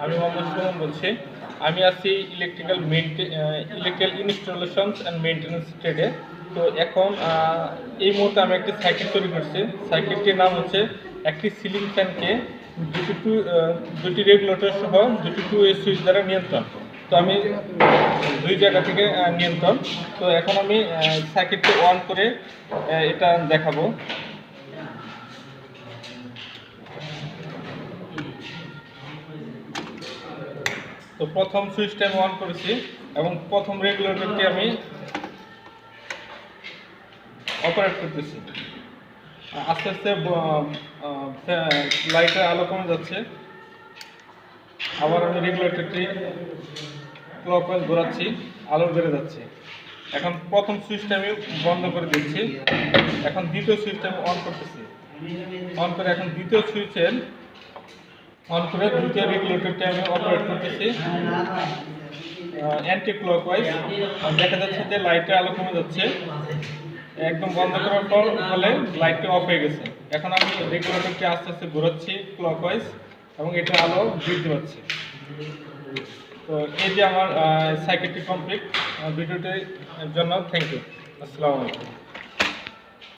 আমি মোহাম্মদ সুমন বলছি। আমি আছি ইলেকট্রিক্যাল ইনস্টলেশনস অ্যান্ড মেইনটেন্যান্স ট্রেডে। তো এখন এই মুহূর্তে আমি একটি সার্কিট তৈরি করছি। সার্কিটটির নাম হচ্ছে একটি সিলিং ফ্যানকে দুটি টু দুটি রেগুলেটর সহ দুটি টু ওয়ে সুইচ দ্বারা নিয়ন্ত্রণ। তো আমি দুই জায়গা থেকে নিয়ন্ত্রণ। তো এখন আমি সার্কিটটি অন করে এটা দেখাবো। তো প্রথম সুইচটা আমি অন করেছি এবং প্রথম রেগুলেটরটি আমি অপারেট করতেছি। আস্তে আস্তে লাইটের আলো কমে যাচ্ছে। আবার আমি রেগুলেটরটি ক্লকওয়াইজ ঘোরাচ্ছি, আলো বেড়ে যাচ্ছে। এখন প্রথম সুইচটা আমি বন্ধ করে দিচ্ছি। এখন দ্বিতীয় সুইচটা আমি অন করতেছি। অন করে এখন দ্বিতীয় সুইচের অন করে দ্বিতীয় রেগুলেটরটি আমি অপারেট করতেছি অ্যান্টি ক্লকওয়াইজ। দেখা যাচ্ছে যে লাইটের আলো কমে যাচ্ছে। একদম বন্ধ করার পর ফলে লাইটটা অফ হয়ে গেছে। এখন আমি রেগুলেটরটি আস্তে আস্তে ঘোরাচ্ছি ক্লকওয়াইজ এবং এটা আলো বৃদ্ধি পাচ্ছে। তো এই যে আমার সার্কিটটি কমপ্লিট। ভিডিওটির জন্য থ্যাংক ইউ। আসসালামু আলাইকুম।